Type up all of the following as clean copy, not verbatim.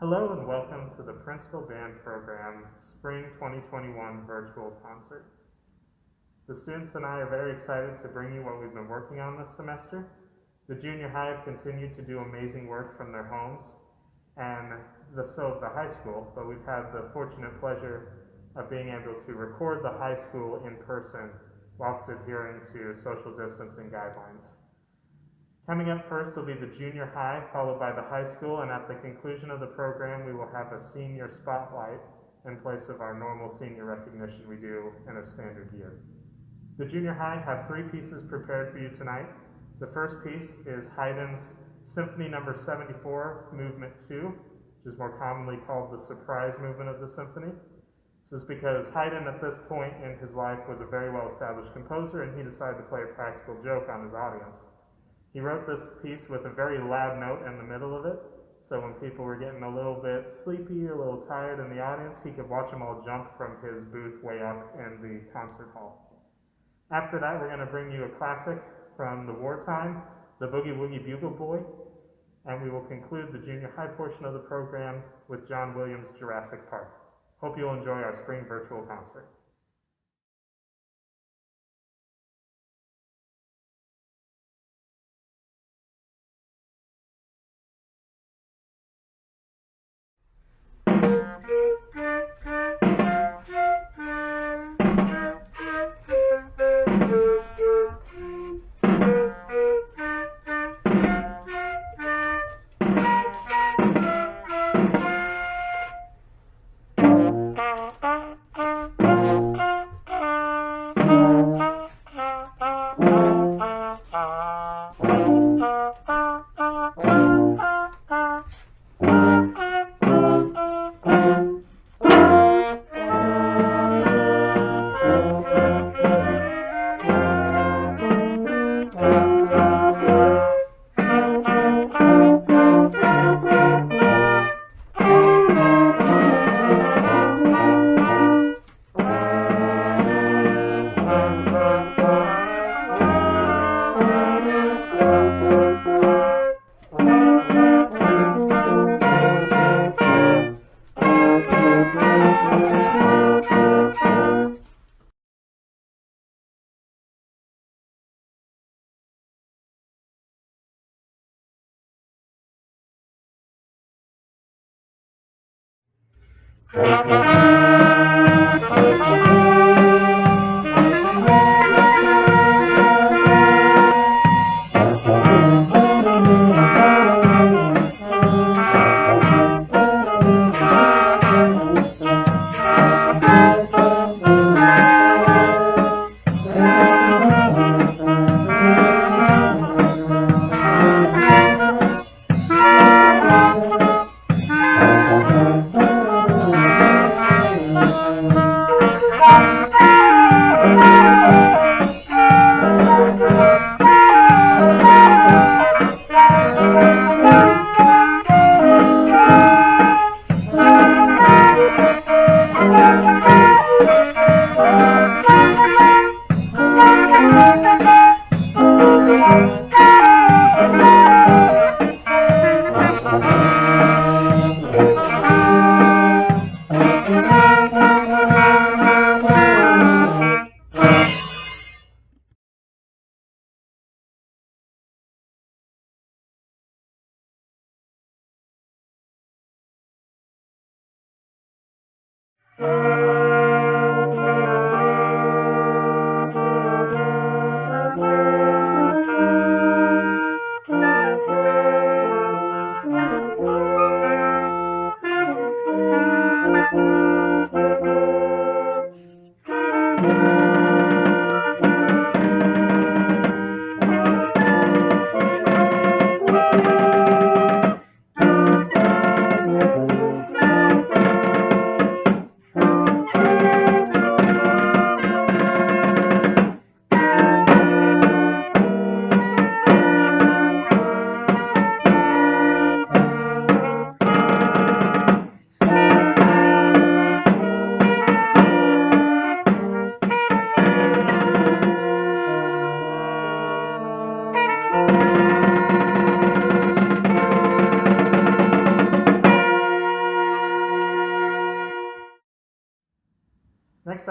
Hello and welcome to the Princeville Band Program Spring 2021 Virtual Concert. The students and I are very excited to bring you what we've been working on this semester. The junior high have continued to do amazing work from their homes, and so have the high school, but we've had the fortunate pleasure of being able to record the high school in person whilst adhering to social distancing guidelines. Coming up first will be the junior high, followed by the high school, and at the conclusion of the program we will have a senior spotlight in place of our normal senior recognition we do in a standard year. The junior high have 3 pieces prepared for you tonight. The first piece is Haydn's Symphony No. 74, Movement 2, which is more commonly called the surprise movement of the symphony. This is because Haydn at this point in his life was a very well-established composer, and he decided to play a practical joke on his audience. He wrote this piece with a very loud note in the middle of it, so when people were getting a little bit sleepy or a little tired in the audience, he could watch them all jump from his booth way up in the concert hall. After that, we're going to bring you a classic from the wartime, the Boogie Woogie Bugle Boy, and we will conclude the junior high portion of the program with John Williams' Jurassic Park. Hope you'll enjoy our spring virtual concert.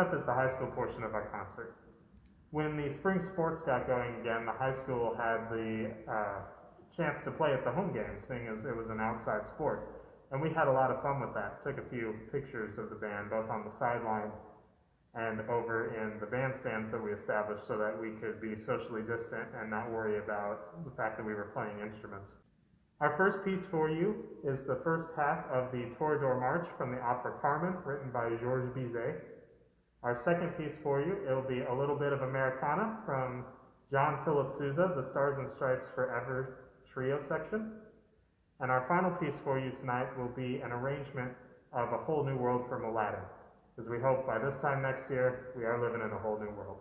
up is the high school portion of our concert. When the spring sports got going again, the high school had the chance to play at the home games, seeing as it was an outside sport. And we had a lot of fun with that. Took a few pictures of the band, both on the sideline and over in the bandstands that we established so that we could be socially distant and not worry about the fact that we were playing instruments. Our first piece for you is the first half of the Toreador March from the opera Carmen, written by Georges Bizet. Our second piece for you, it'll be a little bit of Americana from John Philip Sousa, the Stars and Stripes Forever Trio section. And our final piece for you tonight will be an arrangement of A Whole New World from Aladdin, because we hope by this time next year, we are living in a whole new world.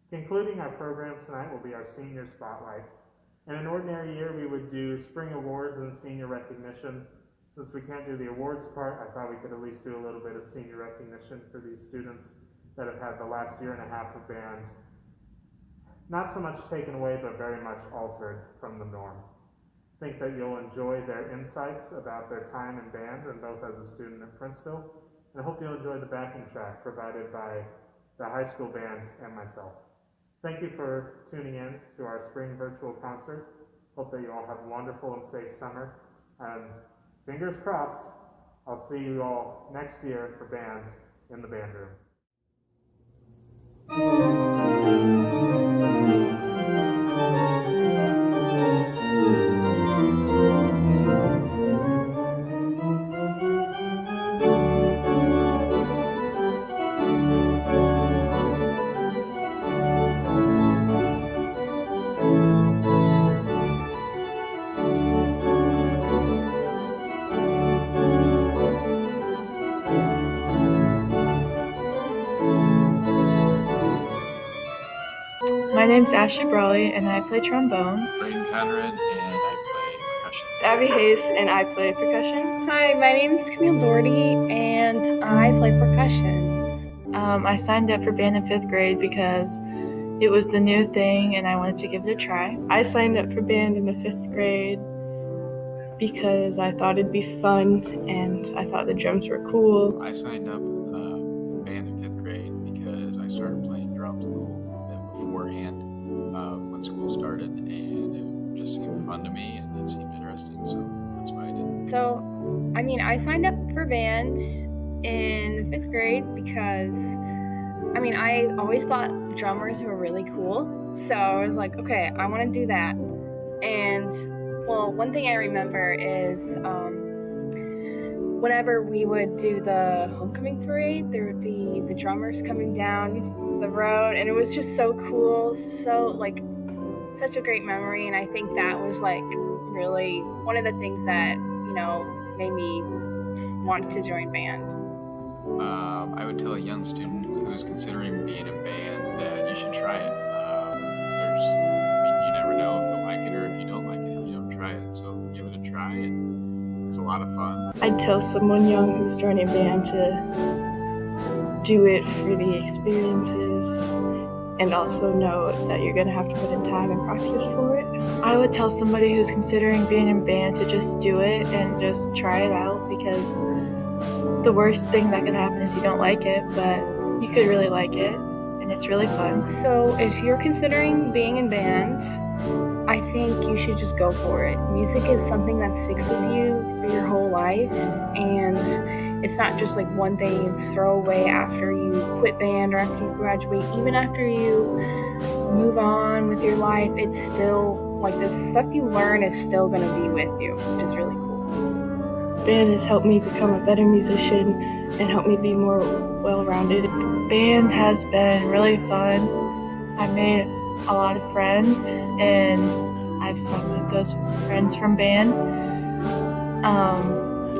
Concluding our program tonight will be our Senior Spotlight. In an ordinary year, we would do spring awards and senior recognition. Since we can't do the awards part, I thought we could at least do a little bit of senior recognition for these students that have had the last year and a half of band not so much taken away, but very much altered from the norm. I think that you'll enjoy their insights about their time in band, and both as a student at Princeville, and I hope you'll enjoy the backing track provided by the high school band and myself. Thank you for tuning in to our spring virtual concert. Hope that you all have a wonderful and safe summer. And fingers crossed, I'll see you all next year for band in the band room. My name's Ashley Brawley, and I play trombone. Braden Conrad, and I play percussion. Abby Hayes, and I play percussion. Hi, my name's Camille Doherty, and I play percussion. I signed up for band in 5th grade because it was the new thing, and I wanted to give it a try. I signed up for band in the 5th grade because I thought it'd be fun, and I thought the drums were cool. I signed up band in 5th grade because I started playing drums a little bit beforehand when school started, and it just seemed fun to me, and it seemed interesting, so that's why I did it. So, I signed up for band in the 5th grade because, I always thought drummers were really cool. So I was like, okay, I want to do that. And, well, one thing I remember is whenever we would do the homecoming parade, there would be the drummers coming down the road, and it was just so cool, so, such a great memory, and I think that was, really one of the things that, made me want to join band. I would tell a young student who's considering being in band that you should try it. You never know if you'll like it or if you don't like it if you don't try it, so give it a try. It's a lot of fun. I'd tell someone young who's joining band to do it for the experiences and also know that you're going to have to put in time and practice for it. I would tell somebody who's considering being in band to just do it and just try it out, because the worst thing that could happen is you don't like it, but you could really like it, and it's really fun. So if you're considering being in band, I think you should just go for it. Music is something that sticks with you for your whole life, and it's not just one thing it's throwaway after you quit band or after you graduate. Even after you move on with your life, it's still the stuff you learn is still going to be with you, which is really cool. Band has helped me become a better musician and helped me be more well-rounded. Band has been really fun. I've made a lot of friends, and I've stuck with those friends from band.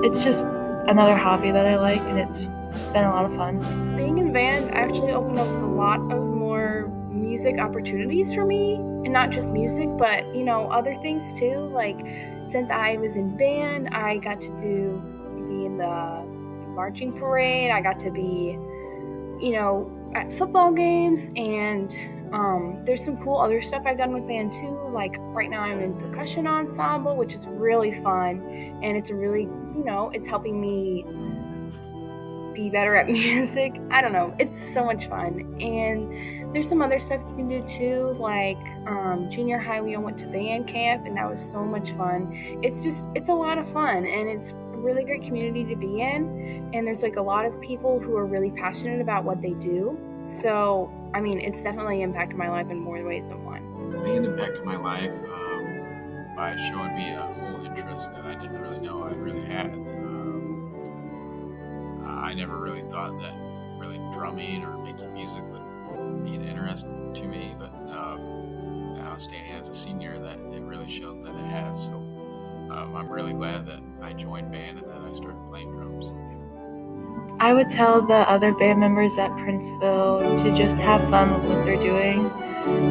It's just another hobby that I like, and it's been a lot of fun. Being in band actually opened up a lot of more music opportunities for me, and not just music, but other things too. Since I was in band, I got to be in the marching parade. I got to be, at football games, and there's some cool other stuff I've done with band too. Right now I'm in percussion ensemble, which is really fun, and it's really, it's helping me be better at music. I don't know, it's so much fun. And there's some other stuff you can do too, junior high we all went to band camp, and that was so much fun. It's a lot of fun, and it's a really great community to be in, and there's a lot of people who are really passionate about what they do. So it's definitely impacted my life in more ways than one. Band impacted my life by showing me a whole interest that I didn't really know I really had. I never really thought that really drumming or making music would be an interest to me, but now standing as a senior, that it really shows that it has. So I'm really glad that I joined band and that I started playing drums. I would tell the other band members at Princeville to just have fun with what they're doing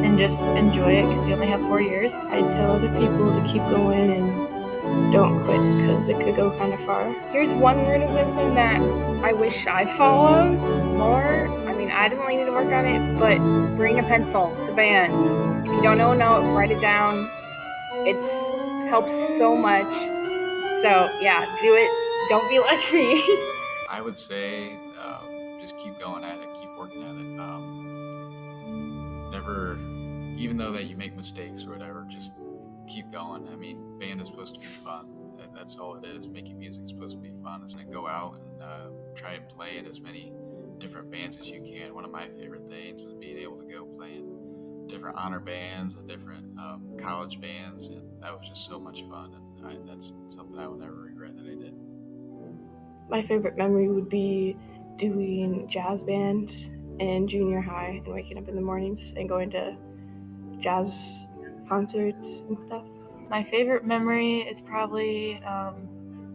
and just enjoy it, because you only have 4 years. I'd tell other people to keep going and don't quit because it could go kind of far. Here's one word of wisdom that I wish I followed more. I mean, I definitely need to work on it, but bring a pencil to band. If you don't know a note, write it down. It helps so much. So yeah, do it. Don't be like me. I would say just keep going at it, keep working at it. Never, even though that you make mistakes or whatever, just keep going. I mean, band is supposed to be fun. That's all it is. Making music is supposed to be fun. It's going to go out and try and play in as many different bands as you can. One of my favorite things was being able to go play in different honor bands and different college bands, and that was just so much fun. And that's something I will never regret that I did. My favorite memory would be doing jazz band in junior high and waking up in the mornings and going to jazz concerts and stuff. My favorite memory is probably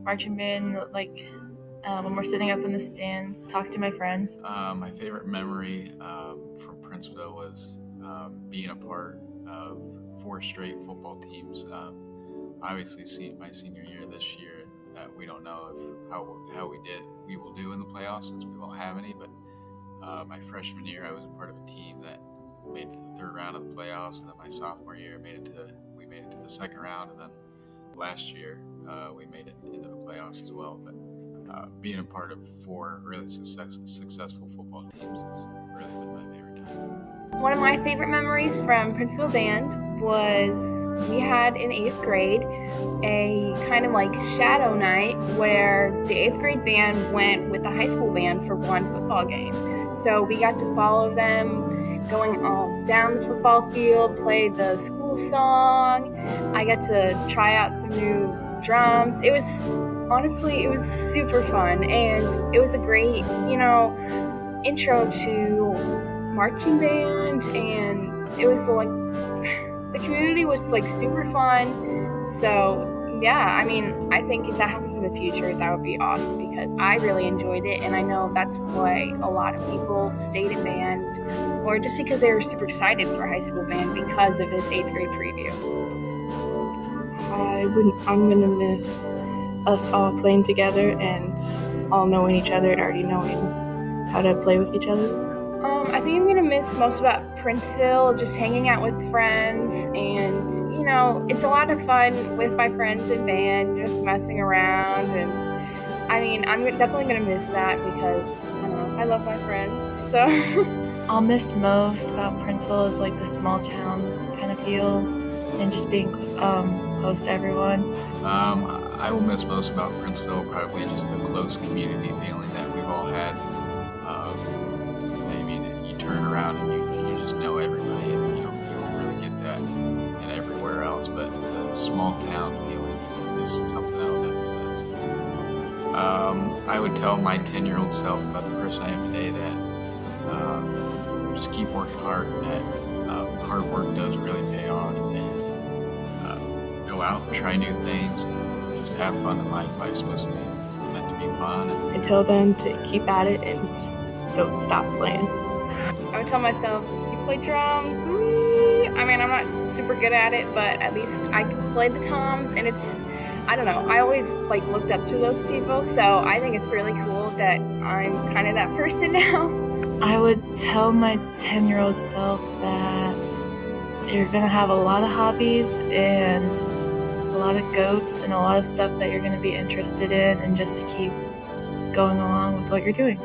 marching band, when we're sitting up in the stands, talking to my friends. My favorite memory from Princeville was being a part of 4 straight football teams. Obviously, my senior year this year, we don't know if how we will do in the playoffs since we won't have any. But my freshman year, I was a part of a team that made it to the 3rd round of the playoffs, and then my sophomore year, we made it to the 2nd round, and then last year we made it into the playoffs as well. But being a part of 4 really successful football teams has really been my favorite time. One of my favorite memories from Princeville Band was we had in 8th grade a kind of like shadow night where the 8th grade band went with the high school band for one football game. So we got to follow them going all down the football field, play the school song. I got to try out some new drums. It was super fun, and it was a great, intro to marching band, and it was like the community was super fun. So yeah, I mean, I think if that happens in the future, that would be awesome because I really enjoyed it, and I know that's why a lot of people stayed in band, or just because they were super excited for high school band because of this 8th grade preview. I'm gonna miss us all playing together and all knowing each other and already knowing how to play with each other. I think I'm gonna miss most about Princeville, just hanging out with friends, and it's a lot of fun with my friends in band, just messing around, and I mean, I'm definitely gonna miss that because I love my friends. So I'll miss most about Princeville is the small town kind of feel and just being close to everyone. I will miss most about Princeville probably just the close community feeling that we've all had. I mean, you turn around and you just know everybody, and you don't really get that in everywhere else. But the small town feeling is something I'll definitely miss. I would tell my 10-year-old self about the person I am today that just keep working hard. That hard work does really pay off, and go out and try new things. Just have fun in life. Life's supposed to be meant to be fun. I tell them to keep at it and don't stop playing. I would tell myself, you play drums? Whee! I mean, I'm not super good at it, but at least I can play the toms, and I don't know, I always looked up to those people, so I think it's really cool that I'm kind of that person now. I would tell my 10-year-old self that you're going to have a lot of hobbies and a lot of goats and a lot of stuff that you're going to be interested in, and just to keep going along with what you're doing.